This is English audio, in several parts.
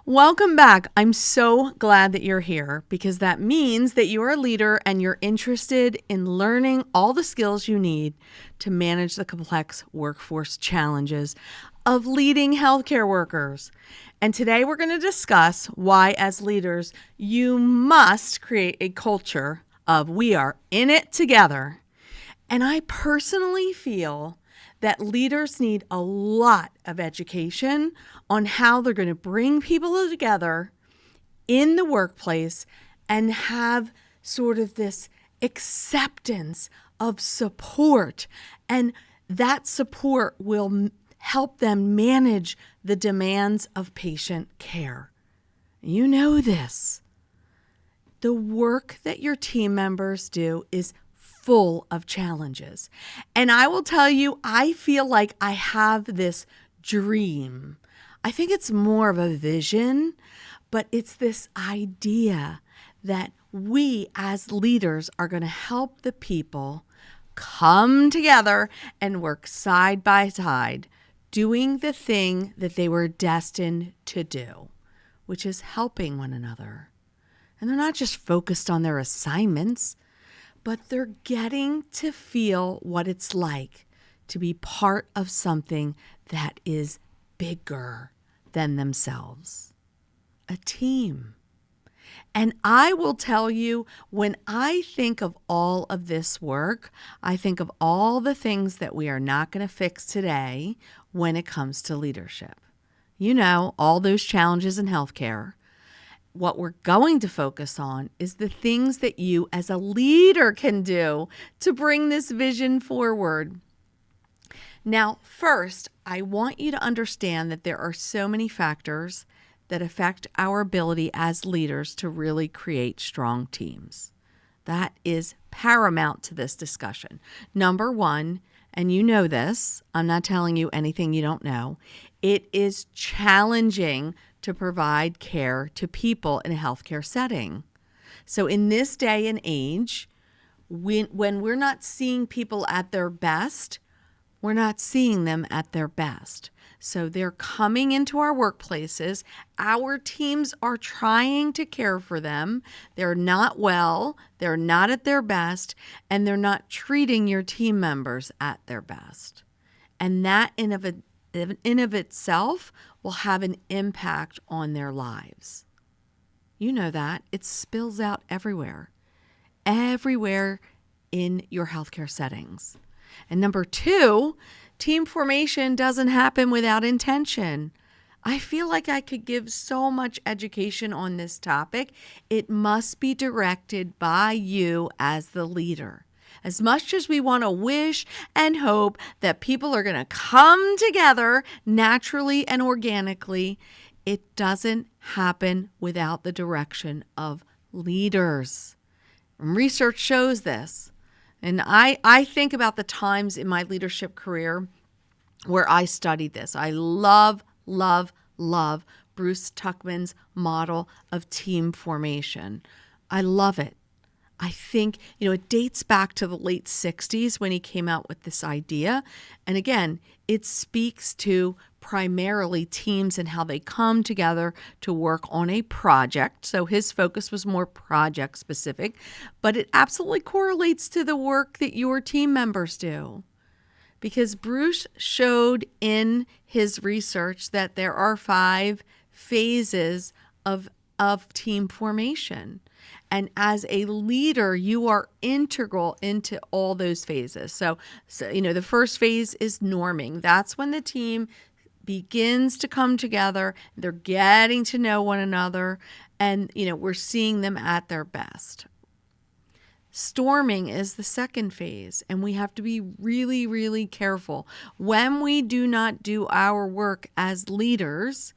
Welcome back. I'm so glad that you're here because that means that you're a leader and you're interested in learning all the skills you need to manage the complex workforce challenges of leading healthcare workers. And today we're going to discuss why, as leaders, you must create a culture of we are in it together. And I personally feel that leaders need a lot of education on how they're going to bring people together in the workplace and have sort of this acceptance of support. And that support will help them manage the demands of patient care. You know this. The work that your team members do is full of challenges. And I will tell you, I feel like I have this dream. I think it's more of a vision, but it's this idea that we as leaders are going to help the people come together and work side by side, doing the thing that they were destined to do, which is helping one another. And they're not just focused on their assignments, but they're getting to feel what it's like to be part of something that is bigger than themselves, a team. And I will tell you, when I think of all of this work, I think of all the things that we are not going to fix today when it comes to leadership. You know, all those challenges in healthcare. What we're going to focus on is the things that you as a leader can do to bring this vision forward. Now, first, I want you to understand that there are so many factors that affect our ability as leaders to really create strong teams. That is paramount to this discussion. Number one, and you know this, I'm not telling you anything you don't know, it is challenging to provide care to people in a healthcare setting. So in this day and age, when we're not seeing people at their best, we're not seeing them at their best. So they're coming into our workplaces. Our teams are trying to care for them. They're not well, they're not at their best, and they're not treating your team members at their best. And that in of itself will have an impact on their lives. You know that. It spills out everywhere in your healthcare settings. And number two, team formation doesn't happen without intention. I feel like I could give so much education on this topic. It must be directed by you as the leader. As much as we want to wish and hope that people are going to come together naturally and organically, it doesn't happen without the direction of leaders. And research shows this. And I think about the times in my leadership career where I studied this. I love Bruce Tuckman's model of team formation. I love it. I think, it dates back to the late 60s when he came out with this idea. And again, it speaks to primarily teams and how they come together to work on a project. So his focus was more project specific, but it absolutely correlates to the work that your team members do. Because Bruce showed in his research that there are 5 phases of team formation. And as a leader, you are integral into all those phases. So the first phase is norming. That's when the team begins to come together. They're getting to know one another, and we're seeing them at their best. Storming is the second phase, and we have to be really, really careful when we do not do our work as leaders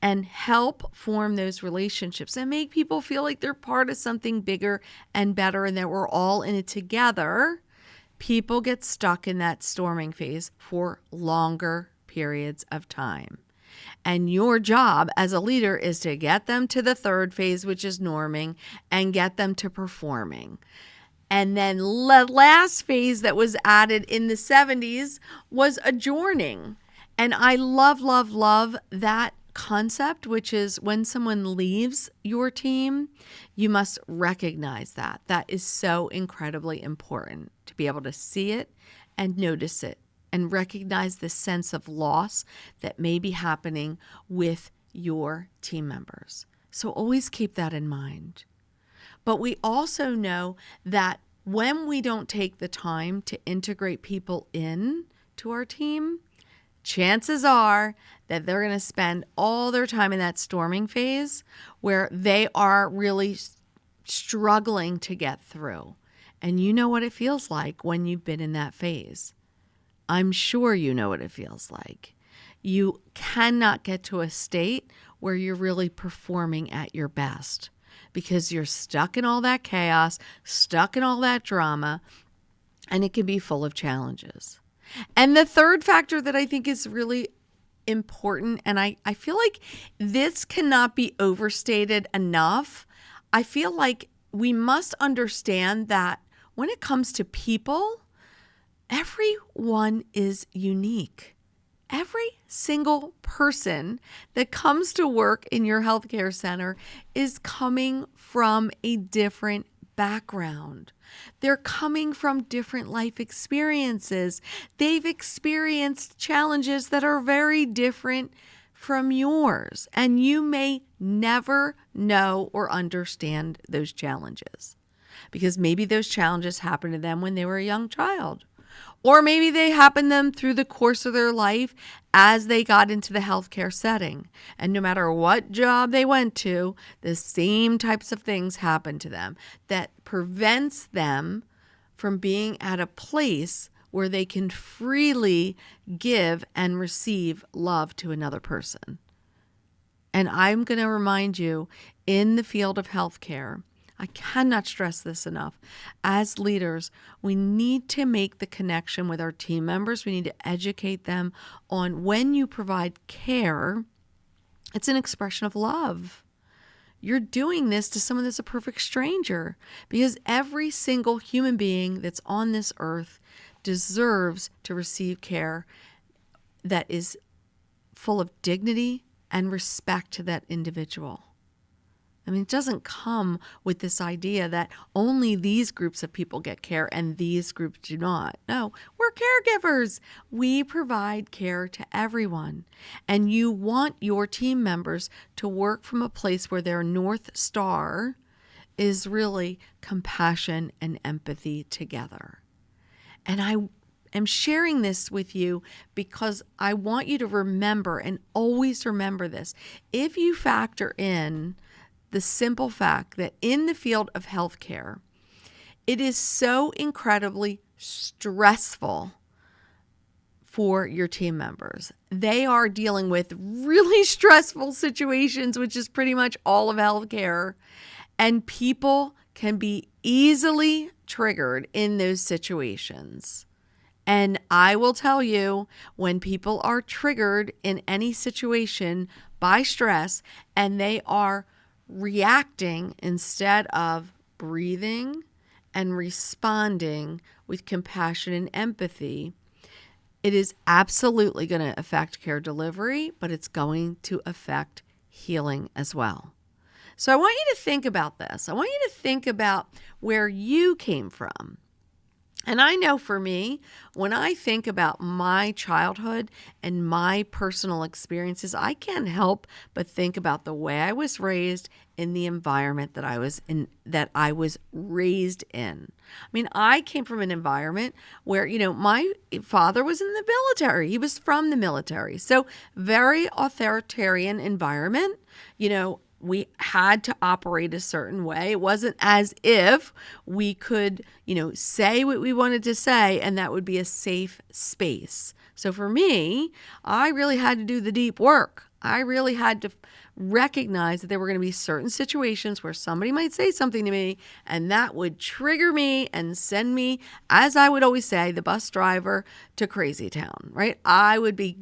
and help form those relationships and make people feel like they're part of something bigger and better and that we're all in it together. People get stuck in that storming phase for longer periods of time. And your job as a leader is to get them to the third phase, which is norming, and get them to performing. And then the last phase that was added in the 70s was adjourning. And I love that concept, which is when someone leaves your team, you must recognize that. That is so incredibly important to be able to see it and notice it and recognize the sense of loss that may be happening with your team members. So always keep that in mind. But we also know that when we don't take the time to integrate people in to our team, chances are that they're going to spend all their time in that storming phase where they are really struggling to get through. And you know what it feels like when you've been in that phase. I'm sure you know what it feels like. You cannot get to a state where you're really performing at your best because you're stuck in all that chaos, stuck in all that drama, and it can be full of challenges. And the third factor that I think is really important, and I feel like this cannot be overstated enough. I feel like we must understand that when it comes to people, everyone is unique. Every single person that comes to work in your healthcare center is coming from a different background. They're coming from different life experiences. They've experienced challenges that are very different from yours, and you may never know or understand those challenges because maybe those challenges happened to them when they were a young child. Or maybe they happened to them through the course of their life as they got into the healthcare setting. And no matter what job they went to, the same types of things happened to them that prevents them from being at a place where they can freely give and receive love to another person. And I'm going to remind you, in the field of healthcare, I cannot stress this enough. As leaders, we need to make the connection with our team members. We need to educate them on when you provide care, it's an expression of love. You're doing this to someone that's a perfect stranger because every single human being that's on this earth deserves to receive care that is full of dignity and respect to that individual. I mean, it doesn't come with this idea that only these groups of people get care and these groups do not. No, we're caregivers. We provide care to everyone. And you want your team members to work from a place where their North Star is really compassion and empathy together. And I am sharing this with you because I want you to remember and always remember this. If you factor in the simple fact that in the field of healthcare, it is so incredibly stressful for your team members. They are dealing with really stressful situations, which is pretty much all of healthcare, and people can be easily triggered in those situations. And I will tell you, when people are triggered in any situation by stress and they are reacting instead of breathing and responding with compassion and empathy, it is absolutely going to affect care delivery, but it's going to affect healing as well. So I want you to think about this. I want you to think about where you came from. And I know for me, when I think about my childhood and my personal experiences, I can't help but think about the way I was raised in the environment that I was raised in. I mean, I came from an environment where, my father was in the military. He was from the military. So very authoritarian environment. We had to operate a certain way. It wasn't as if we could, say what we wanted to say and that would be a safe space. So for me, I really had to do the deep work. I really had to recognize that there were going to be certain situations where somebody might say something to me and that would trigger me and send me, as I would always say, the bus driver to crazy town, right? I would be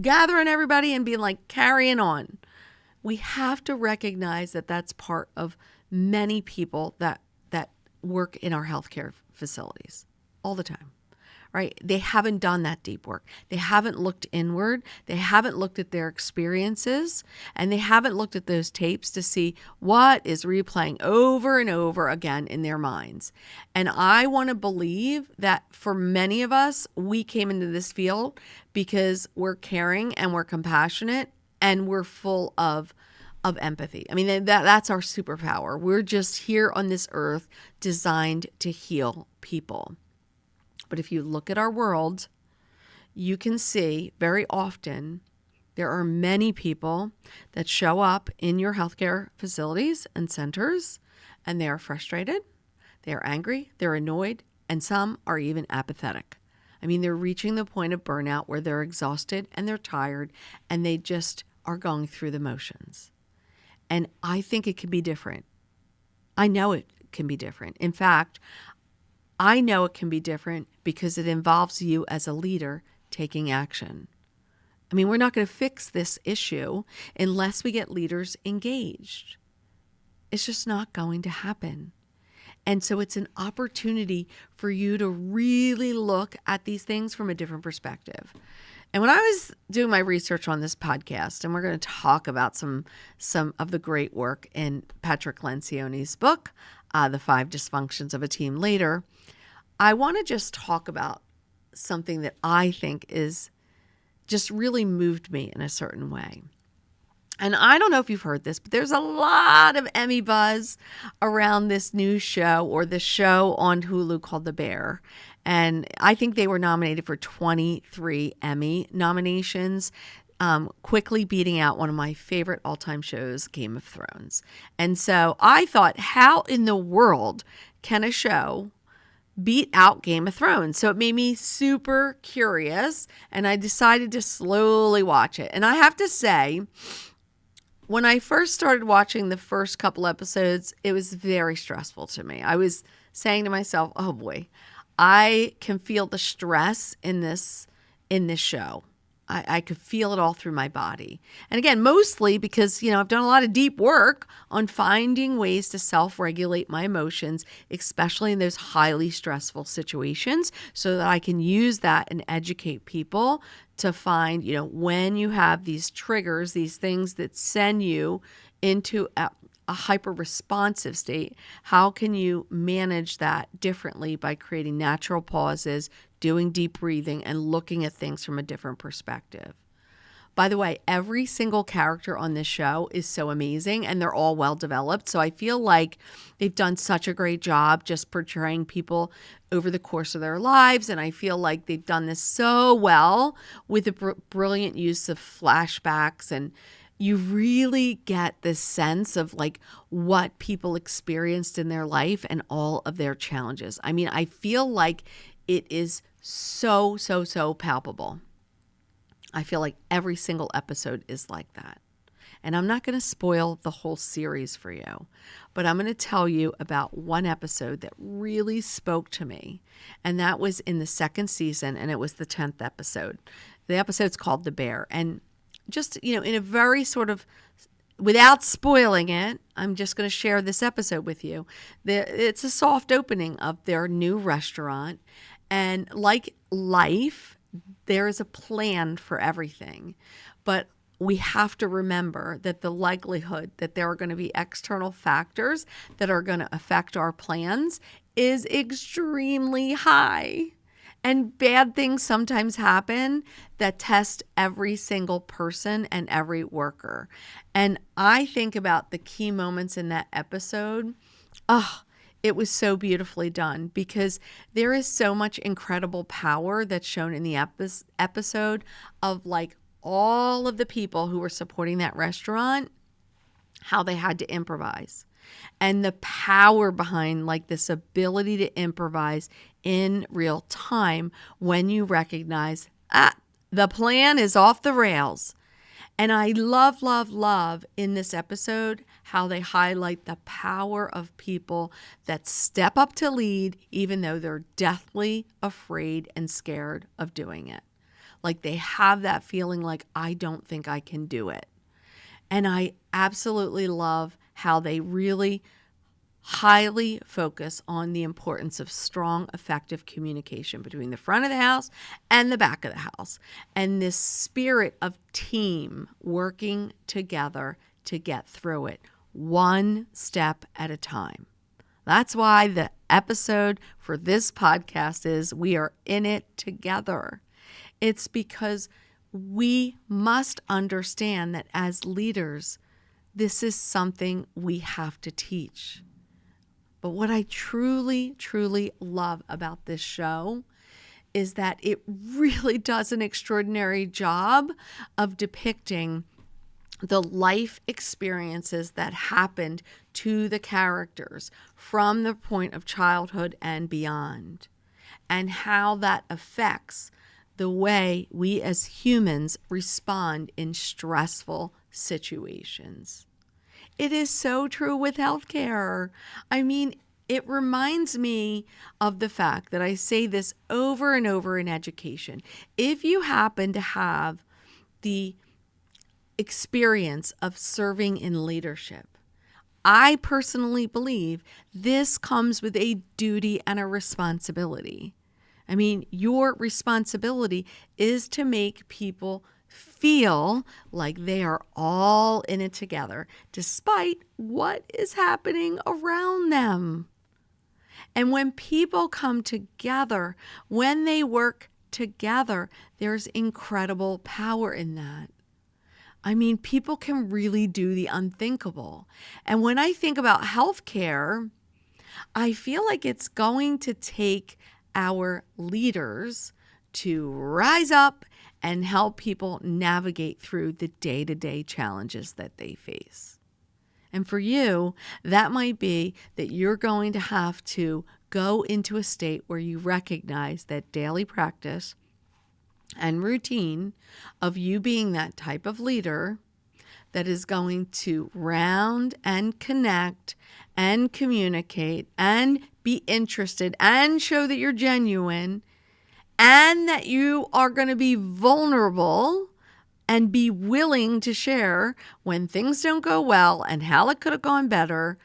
gathering everybody and being like, carrying on. We have to recognize that that's part of many people that work in our healthcare facilities all the time, right? They haven't done that deep work. They haven't looked inward. They haven't looked at their experiences, and they haven't looked at those tapes to see what is replaying over and over again in their minds. And I want to believe that for many of us, we came into this field because we're caring and we're compassionate and we're full of empathy. I mean, that's our superpower. We're just here on this earth designed to heal people. But if you look at our world, you can see very often there are many people that show up in your healthcare facilities and centers, and they are frustrated, they are angry, they're annoyed, and some are even apathetic. I mean, they're reaching the point of burnout where they're exhausted and they're tired, and they just are going through the motions. And I think it can be different. I know it can be different. In fact, I know it can be different because it involves you as a leader taking action. I mean, we're not going to fix this issue unless we get leaders engaged. It's just not going to happen. And so it's an opportunity for you to really look at these things from a different perspective. And when I was doing my research on this podcast, and we're going to talk about some of the great work in Patrick Lencioni's book, The 5 Dysfunctions of a Team later, I want to just talk about something that I think is just really moved me in a certain way. And I don't know if you've heard this, but there's a lot of Emmy buzz around this new show, or the show on Hulu called The Bear. And I think they were nominated for 23 Emmy nominations, quickly beating out one of my favorite all-time shows, Game of Thrones. And so I thought, how in the world can a show beat out Game of Thrones? So it made me super curious, and I decided to slowly watch it. And I have to say, when I first started watching the first couple episodes, it was very stressful to me. I was saying to myself, oh boy, I can feel the stress in this show. I could feel it all through my body. And again, mostly because, I've done a lot of deep work on finding ways to self-regulate my emotions, especially in those highly stressful situations, so that I can use that and educate people to find, when you have these triggers, these things that send you into a hyper-responsive state, how can you manage that differently by creating natural pauses, doing deep breathing, and looking at things from a different perspective. By the way, every single character on this show is so amazing, and they're all well developed. So I feel like they've done such a great job just portraying people over the course of their lives. And I feel like they've done this so well with the brilliant use of flashbacks, and you really get this sense of like what people experienced in their life and all of their challenges. I mean, I feel like it is so palpable. I feel like every single episode is like that. And I'm not going to spoil the whole series for you, but I'm going to tell you about one episode that really spoke to me. And that was in the second season, and it was the 10th episode. The episode's called The Bear. And just, in a very sort of, without spoiling it, I'm just going to share this episode with you. It's a soft opening of their new restaurant. And like life, there is a plan for everything. But we have to remember that the likelihood that there are going to be external factors that are going to affect our plans is extremely high. And bad things sometimes happen that test every single person and every worker. And I think about the key moments in that episode. It was so beautifully done, because there is so much incredible power that's shown in the episode of like all of the people who were supporting that restaurant, how they had to improvise. And the power behind like this ability to improvise in real time when you recognize, the plan is off the rails. And I love in this episode how they highlight the power of people that step up to lead even though they're deathly afraid and scared of doing it. Like they have that feeling like, I don't think I can do it. And I absolutely love how they really highly focus on the importance of strong, effective communication between the front of the house and the back of the house, and this spirit of team working together to get through it, one step at a time. That's why the episode for this podcast is We Are in It Together. It's because we must understand that as leaders, this is something we have to teach. But what I truly, truly love about this show is that it really does an extraordinary job of depicting the life experiences that happened to the characters from the point of childhood and beyond, and how that affects the way we as humans respond in stressful situations. It is so true with healthcare. I mean, it reminds me of the fact that I say this over and over in education. If you happen to have the experience of serving in leadership, I personally believe this comes with a duty and a responsibility. I mean, your responsibility is to make people feel like they are all in it together, despite what is happening around them. And when people come together, when they work together, there's incredible power in that. I mean, people can really do the unthinkable. And when I think about healthcare, I feel like it's going to take our leaders to rise up and help people navigate through the day-to-day challenges that they face. And for you, that might be that you're going to have to go into a state where you recognize that daily practice and routine of you being that type of leader that is going to round and connect and communicate and be interested and show that you're genuine and that you are going to be vulnerable and be willing to share when things don't go well and how it could have gone better,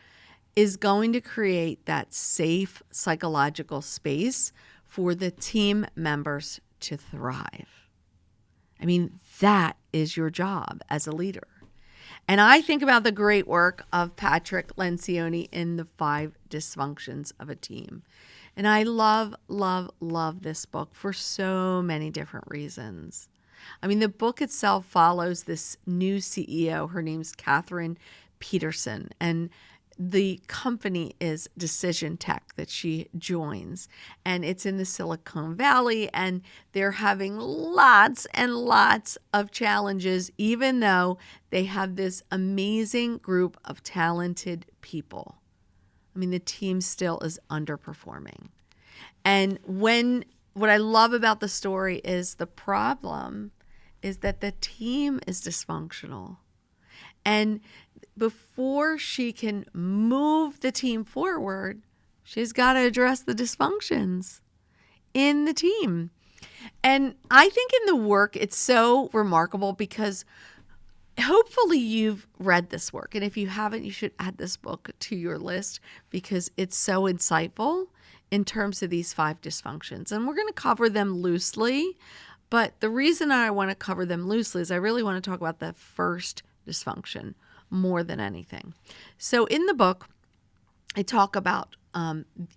is going to create that safe psychological space for the team members to thrive. I mean, that is your job as a leader. And I think about the great work of Patrick Lencioni in The 5 Dysfunctions of a Team. And I love, love, love this book for so many different reasons. I mean, the book itself follows this new CEO. Her name's Catherine Peterson, and the company is Decision Tech that she joins, and it's in the Silicon Valley, and they're having lots and lots of challenges, even though they have this amazing group of talented people. I mean, the team still is underperforming. And what I love about the story is the problem is that the team is dysfunctional. And before she can move the team forward, she's got to address the dysfunctions in the team. And I think in the work, it's so remarkable because hopefully you've read this work. And if you haven't, you should add this book to your list because it's so insightful in terms of these 5 dysfunctions. And we're going to cover them loosely. But the reason I want to cover them loosely is I really want to talk about the first dysfunction more than anything. So in the book, I talk about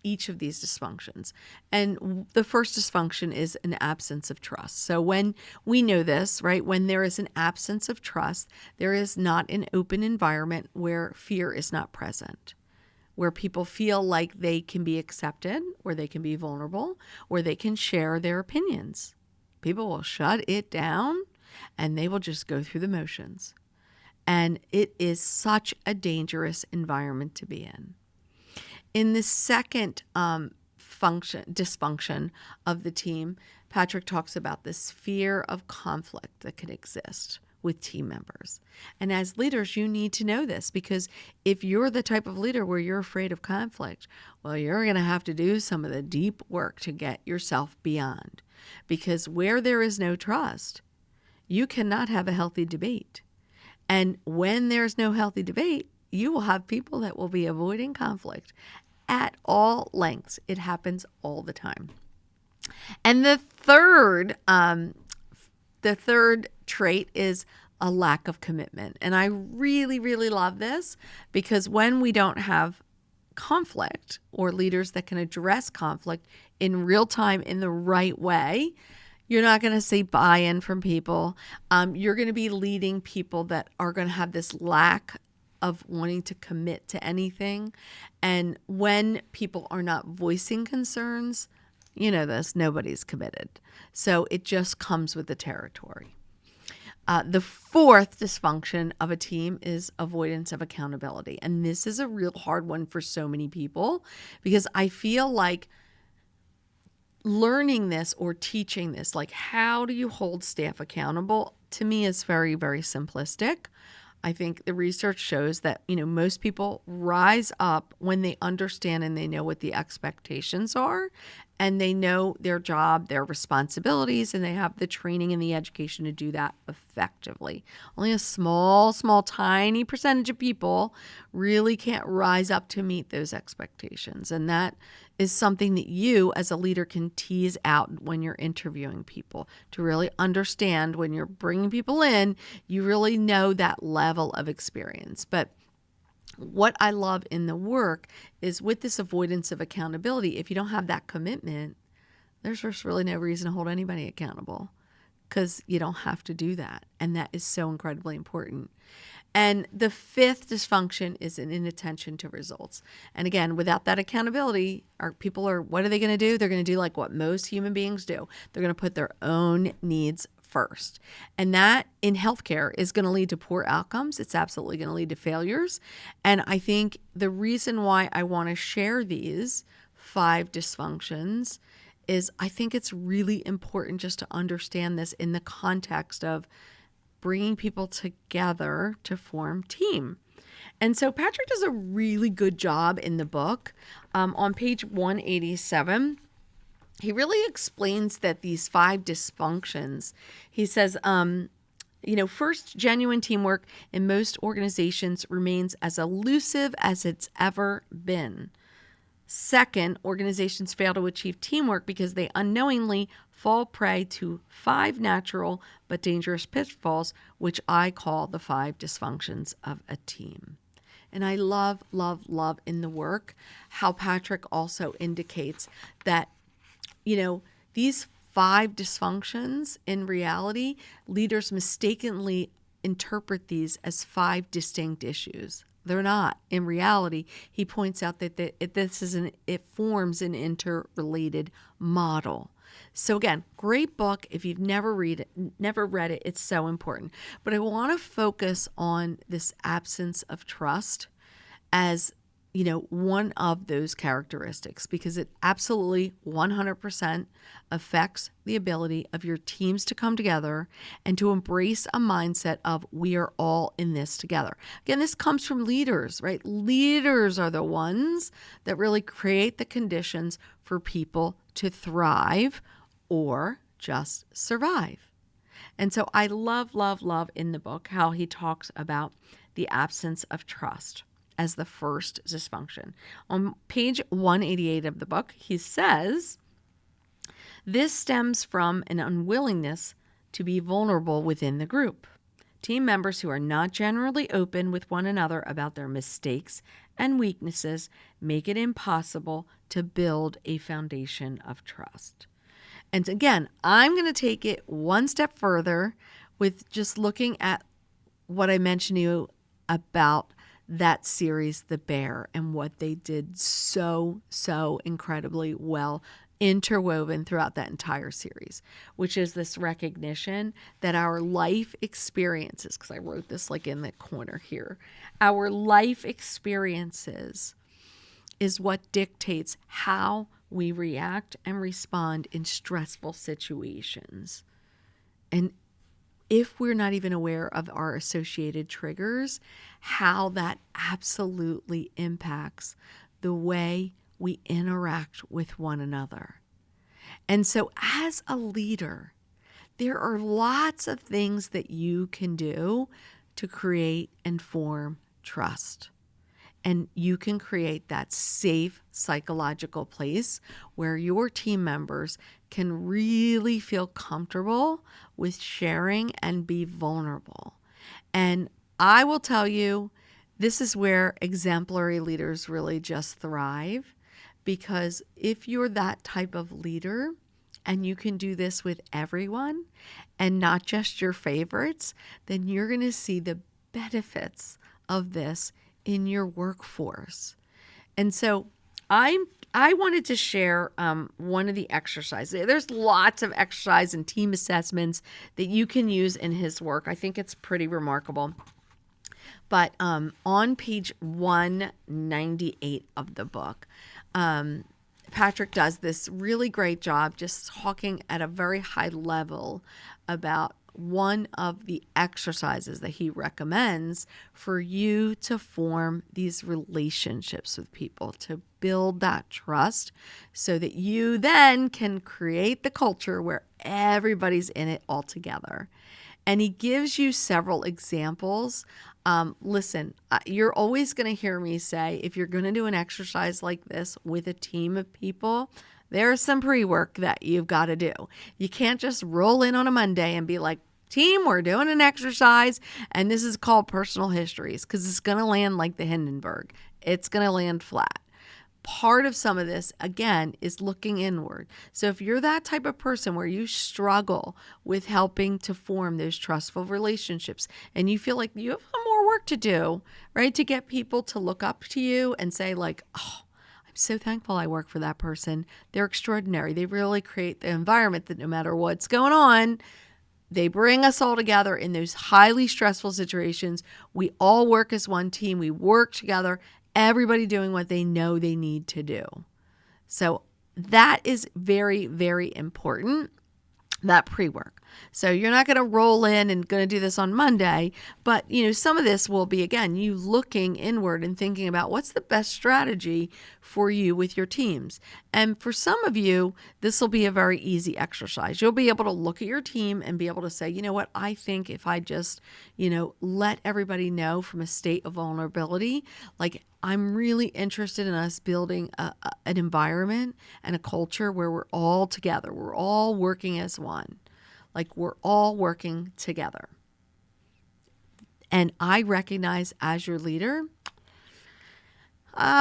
each of these dysfunctions. And the first dysfunction is an absence of trust. So when we know this, right, when there is an absence of trust, there is not an open environment where fear is not present, where people feel like they can be accepted, where they can be vulnerable, where they can share their opinions. People will shut it down and they will just go through the motions. And it is such a dangerous environment to be in. In the second dysfunction of the team, Patrick talks about this fear of conflict that can exist with team members. And as leaders, you need to know this because if you're the type of leader where you're afraid of conflict, well, you're going to have to do some of the deep work to get yourself beyond. Because where there is no trust, you cannot have a healthy debate. And when there's no healthy debate, you will have people that will be avoiding conflict at all lengths. It happens all the time. And the third trait is a lack of commitment. And I really, really love this because when we don't have conflict or leaders that can address conflict in real time in the right way, you're not going to see buy-in from people. You're going to be leading people that are going to have this lack of wanting to commit to anything. And when people are not voicing concerns, you know this, nobody's committed. So it just comes with the territory. The fourth dysfunction of a team is avoidance of accountability. And this is a real hard one for so many people because I feel like learning this or teaching this, like how do you hold staff accountable, to me is very, very simplistic. I think the research shows that, most people rise up when they understand and they know what the expectations are and they know their job, their responsibilities, and they have the training and the education to do that effectively. Only a small, tiny percentage of people really can't rise up to meet those expectations. And that is something that you as a leader can tease out when you're interviewing people to really understand when you're bringing people in, you really know that level of experience. But what I love in the work is with this avoidance of accountability, if you don't have that commitment, there's just really no reason to hold anybody accountable because you don't have to do that. And that is so incredibly important. And the fifth dysfunction is an inattention to results. And again, without that accountability, what are they going to do? They're going to do like what most human beings do. They're going to put their own needs first. And that in healthcare is going to lead to poor outcomes. It's absolutely going to lead to failures. And I think the reason why I want to share these 5 dysfunctions is I think it's really important just to understand this in the context of bringing people together to form team. And so Patrick does a really good job in the book. On page 187, he really explains that these 5 dysfunctions, he says, first, genuine teamwork in most organizations remains as elusive as it's ever been. Second, organizations fail to achieve teamwork because they unknowingly fall prey to 5 natural but dangerous pitfalls, which I call the 5 dysfunctions of a team. And I love, love, love in the work how Patrick also indicates that, these 5 dysfunctions, in reality, leaders mistakenly interpret these as 5 distinct issues. They're not. In reality, he points out that it forms an interrelated model. So again, great book. If you've never read it, it's so important. But I want to focus on this absence of trust as one of those characteristics because it absolutely 100% affects the ability of your teams to come together and to embrace a mindset of we are all in this together. Again, this comes from leaders, right? Leaders are the ones that really create the conditions for people to thrive or just survive. And so I love, love, love in the book how he talks about the absence of trust as the first dysfunction. On page 188 of the book, he says, this stems from an unwillingness to be vulnerable within the group. Team members who are not generally open with one another about their mistakes and weaknesses make it impossible to build a foundation of trust. And again, I'm going to take it one step further with just looking at what I mentioned to you about that series, The Bear, and what they did so incredibly well, interwoven throughout that entire series, which is this recognition that our life experiences, because I wrote this like in the corner here, our life experiences is what dictates how we react and respond in stressful situations. And if we're not even aware of our associated triggers, how that absolutely impacts the way we interact with one another. And so as a leader, there are lots of things that you can do to create and form trust. And you can create that safe psychological place where your team members can really feel comfortable with sharing and be vulnerable. And I will tell you, this is where exemplary leaders really just thrive, because if you're that type of leader and you can do this with everyone and not just your favorites, then you're going to see the benefits of this in your workforce. And so I wanted to share one of the exercises. There's lots of exercise and team assessments that you can use in his work. I think it's pretty remarkable. But on page 198 of the book, Patrick does this really great job just talking at a very high level about one of the exercises that he recommends for you to form these relationships with people, to build that trust so that you then can create the culture where everybody's in it all together. And he gives you several examples. Listen, you're always going to hear me say, if you're going to do an exercise like this with a team of people, there's some pre-work that you've got to do. You can't just roll in on a Monday and be like, team, we're doing an exercise, and this is called personal histories, because it's going to land like the Hindenburg. It's going to land flat. Part of some of this, again, is looking inward. So if you're that type of person where you struggle with helping to form those trustful relationships and you feel like you have more work to do, right, to get people to look up to you and say like, oh, I'm so thankful I work for that person. They're extraordinary. They really create the environment that no matter what's going on, they bring us all together in those highly stressful situations. We all work as one team. We work together, everybody doing what they know they need to do. So that is very, very important, that pre-work. So you're not going to roll in and going to do this on Monday, but some of this will be, again, you looking inward and thinking about what's the best strategy for you with your teams. And for some of you, this will be a very easy exercise. You'll be able to look at your team and be able to say, you know what, I think if I just, let everybody know from a state of vulnerability, like I'm really interested in us building an environment and a culture where we're all together. We're all working as one. Like we're all working together. And I recognize as your leader,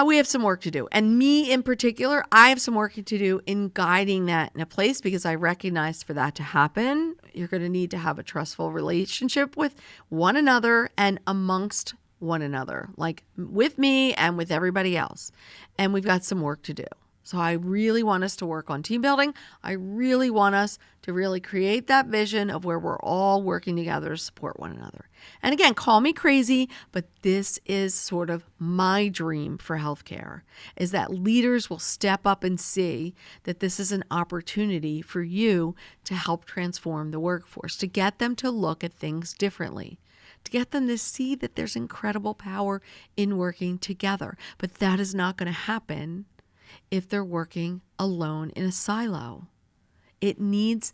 we have some work to do. And me in particular, I have some work to do in guiding that in a place, because I recognize for that to happen, you're going to need to have a trustful relationship with one another and amongst one another, like with me and with everybody else. And we've got some work to do. So I really want us to work on team building. I really want us to really create that vision of where we're all working together to support one another. And again, call me crazy, but this is sort of my dream for healthcare, is that leaders will step up and see that this is an opportunity for you to help transform the workforce, to get them to look at things differently, to get them to see that there's incredible power in working together. But that is not going to happen if they're working alone in a silo. It needs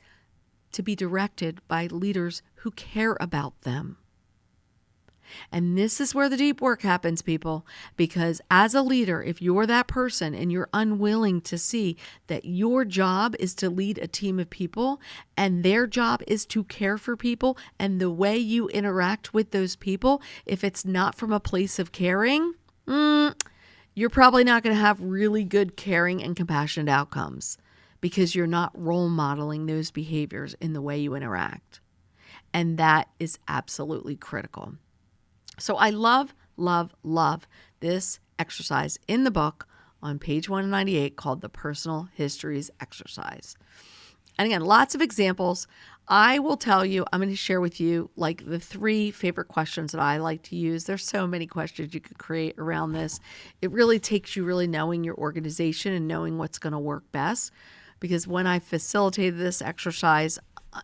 to be directed by leaders who care about them. And this is where the deep work happens, people, because as a leader, if you're that person and you're unwilling to see that your job is to lead a team of people and their job is to care for people, and the way you interact with those people, if it's not from a place of caring, you're probably not going to have really good caring and compassionate outcomes, because you're not role modeling those behaviors in the way you interact. And that is absolutely critical. So I love, love, love this exercise in the book on page 198 called the Personal Histories Exercise. And again, lots of examples. I will tell you, I'm going to share with you like the 3 favorite questions that I like to use. There's so many questions you could create around this. It really takes you really knowing your organization and knowing what's going to work best. Because when I facilitated this exercise,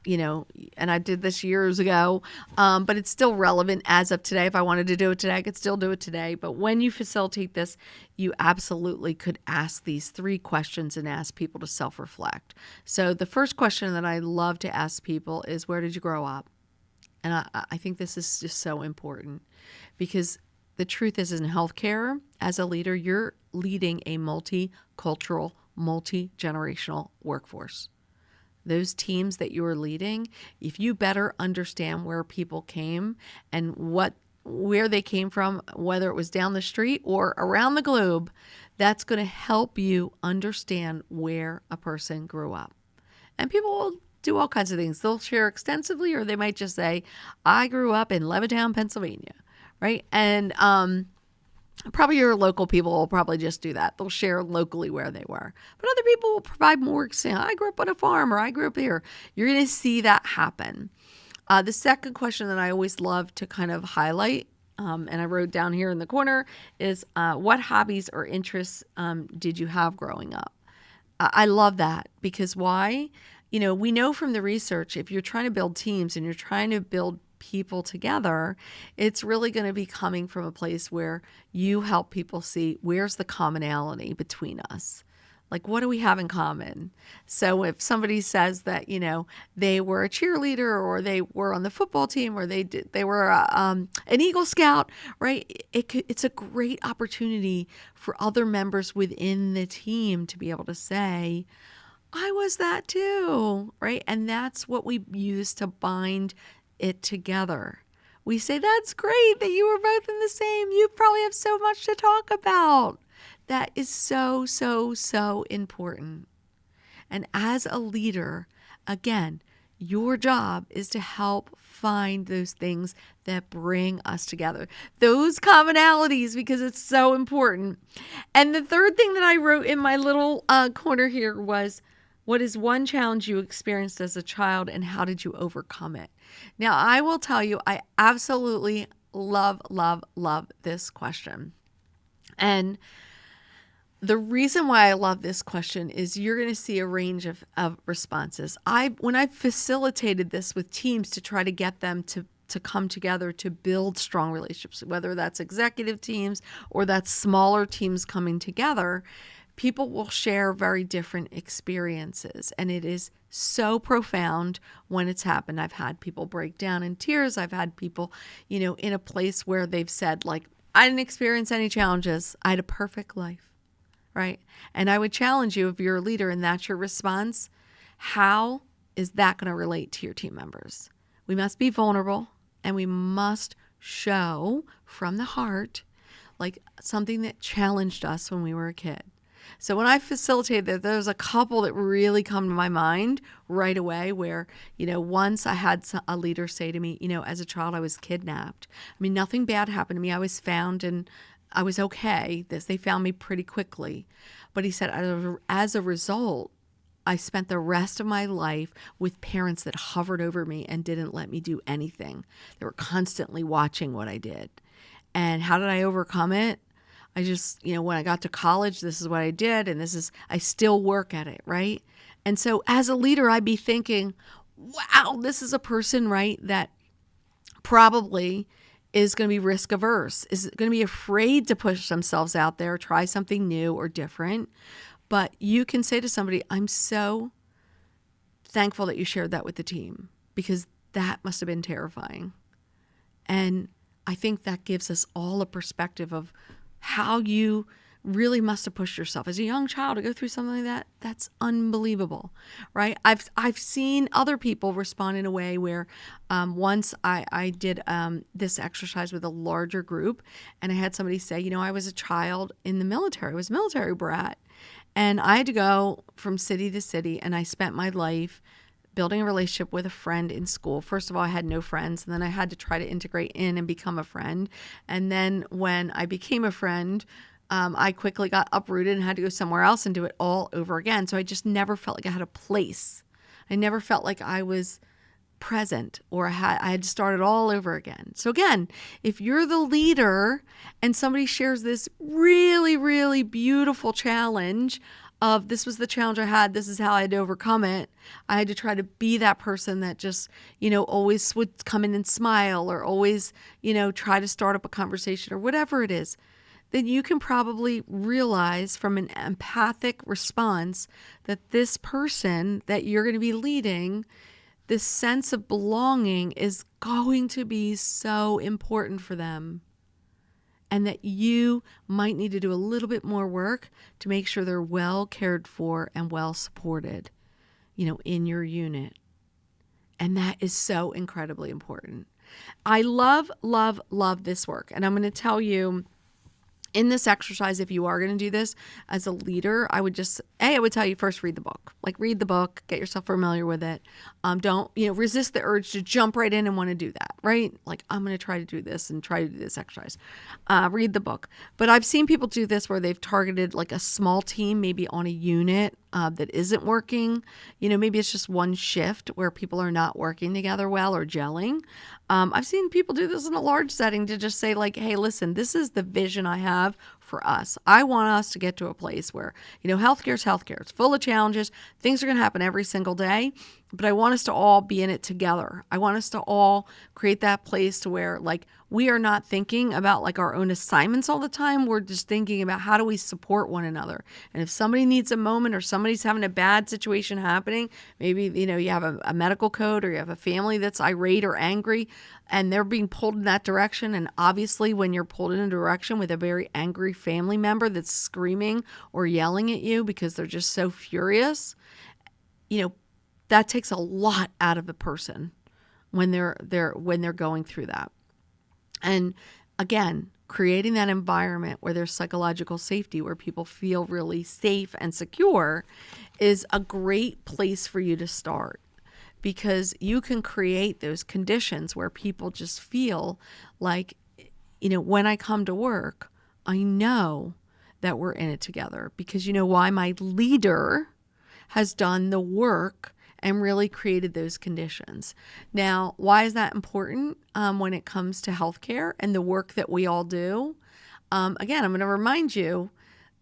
and I did this years ago, but it's still relevant as of today. If I wanted to do it today, I could still do it today. But when you facilitate this, you absolutely could ask these 3 questions and ask people to self-reflect. So the first question that I love to ask people is, where did you grow up? And I think this is just so important, because The truth is, in healthcare, as a leader, you're leading a multicultural, multi-generational workforce. Those teams that you are leading, if you better understand where people came and where they came from, whether it was down the street or around the globe, that's going to help you understand where a person grew up. And people will do all kinds of things. They'll share extensively, or they might just say, I grew up in Levittown, Pennsylvania, right? And probably your local people will probably just do that. They'll share locally where they were. But other people will provide more, saying, I grew up on a farm, or I grew up here. You're going to see that happen. The second question that I always love to kind of highlight, and I wrote down here in the corner, is what hobbies or interests did you have growing up? I love that, because why? We know from the research, if you're trying to build teams and you're trying to build people together, it's really going to be coming from a place where you help people see where's the commonality between us. Like, what do we have in common? So if somebody says that, they were a cheerleader, or they were on the football team, or they were an Eagle Scout, right? It's a great opportunity for other members within the team to be able to say, I was that too, right? And that's what we use to bind it together. We say, that's great that you were both in the same. You probably have so much to talk about. That is so, so, so important. And as a leader, again, your job is to help find those things that bring us together, those commonalities, because it's so important. And the third thing that I wrote in my little corner here was, what is one challenge you experienced as a child, and how did you overcome it? Now, I will tell you, I absolutely love, love, love this question. And the reason why I love this question is you're going to see a range of responses. When I facilitated this with teams to try to get them to come together to build strong relationships, whether that's executive teams or that's smaller teams coming together, people will share very different experiences. And it is so profound when it's happened. I've had people break down in tears. I've had people, in a place where they've said, like, I didn't experience any challenges. I had a perfect life. Right? And I would challenge you, if you're a leader and that's your response, how is that going to relate to your team members? We must be vulnerable, and we must show from the heart, like, something that challenged us when we were a kid. So when I facilitated that, there's a couple that really come to my mind right away where, once I had a leader say to me, as a child, I was kidnapped. I mean, nothing bad happened to me. I was found and I was okay. They found me pretty quickly. But he said, as a result, I spent the rest of my life with parents that hovered over me and didn't let me do anything. They were constantly watching what I did. And how did I overcome it? I just, when I got to college, this is what I did. And I still work at it, right? And so as a leader, I'd be thinking, wow, this is a person, right, that probably is going to be risk averse, is going to be afraid to push themselves out there, try something new or different. But you can say to somebody, I'm so thankful that you shared that with the team, because that must have been terrifying. And I think that gives us all a perspective of how you really must have pushed yourself as a young child to go through something like that. That's unbelievable, right? I've seen other people respond in a way where once I did this exercise with a larger group, and I had somebody say, I was a child in the military. I was a military brat, and I had to go from city to city, and I spent my life building a relationship with a friend in school. First of all, I had no friends, and then I had to try to integrate in and become a friend. And then when I became a friend, I quickly got uprooted and had to go somewhere else and do it all over again. So I just never felt like I had a place. I never felt like I was present, or I had to start it all over again. So again, if you're the leader and somebody shares this really, really beautiful challenge of, this was the challenge I had, this is how I had to overcome it, I had to try to be that person that just, always would come in and smile, or always, try to start up a conversation, or whatever it is, then you can probably realize from an empathic response that this person that you're going to be leading, this sense of belonging is going to be so important for them. and that you might need to do a little bit more work to make sure they're well cared for and well supported, in your unit. And that is so incredibly important. I love, love, love this work. And I'm going to tell you, in this exercise, if you are going to do this as a leader, I would tell you first, read the book. Read the book, get yourself familiar with it. Don't, resist the urge to jump right in and want to do that, right? I'm going to try to do this and try to do this exercise. Read the book. But I've seen people do this where they've targeted a small team, maybe on a unit that isn't working. Maybe it's just one shift where people are not working together well or gelling. I've seen people do this in a large setting to just say hey, listen, this is the vision I have for us. I want us to get to a place where, healthcare is healthcare. It's full of challenges. Things are going to happen every single day, but I want us to all be in it together. I want us to all create that place to where we are not thinking about our own assignments all the time. We're just thinking about how do we support one another. And if somebody needs a moment or somebody's having a bad situation happening, maybe, you have a medical code or you have a family that's irate or angry and they're being pulled in that direction. And obviously when you're pulled in a direction with a very angry family member that's screaming or yelling at you because they're just so furious, that takes a lot out of the person when they're going through that. And again, creating that environment where there's psychological safety, where people feel really safe and secure, is a great place for you to start, because you can create those conditions where people just feel when I come to work, I know that we're in it together, because why? My leader has done the work and really created those conditions. Now, why is that important when it comes to healthcare and the work that we all do? Again, I'm going to remind you,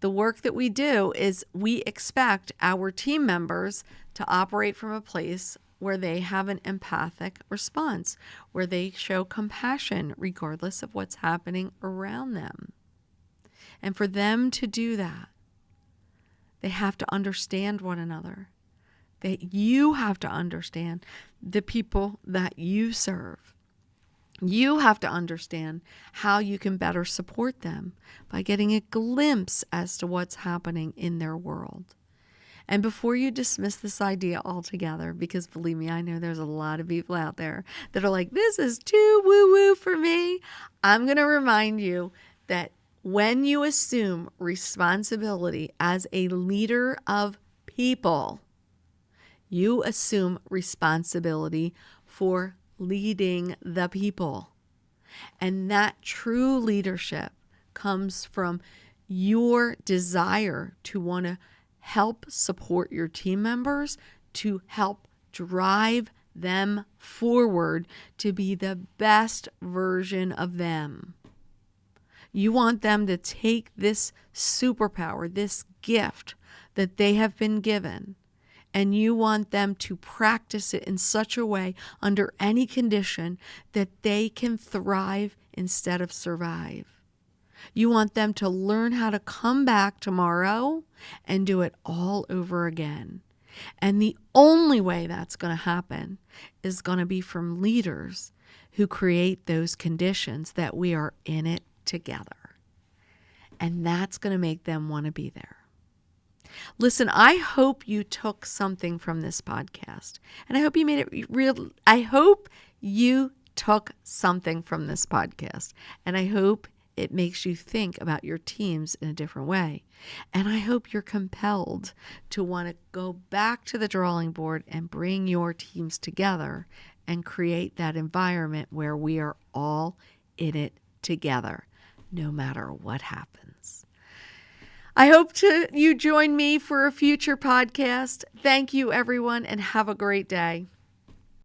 the work that we do is we expect our team members to operate from a place where they have an empathic response, where they show compassion regardless of what's happening around them. And for them to do that, they have to understand one another. That you have to understand the people that you serve. You have to understand how you can better support them by getting a glimpse as to what's happening in their world. And before you dismiss this idea altogether, because believe me, I know there's a lot of people out there that are this is too woo-woo for me, I'm going to remind you that when you assume responsibility as a leader of people, you assume responsibility for leading the people. And that true leadership comes from your desire to want to help support your team members, to help drive them forward to be the best version of them. You want them to take this superpower, this gift that they have been given, and you want them to practice it in such a way under any condition that they can thrive instead of survive. You want them to learn how to come back tomorrow and do it all over again. And the only way that's going to happen is going to be from leaders who create those conditions that we are in it together. And that's going to make them want to be there. Listen, I hope you took something from this podcast, and I hope you made it real. I hope you took something from this podcast, and I hope it makes you think about your teams in a different way. And I hope you're compelled to want to go back to the drawing board and bring your teams together and create that environment where we are all in it together, no matter what happens. I hope you join me for a future podcast. Thank you, everyone, and have a great day.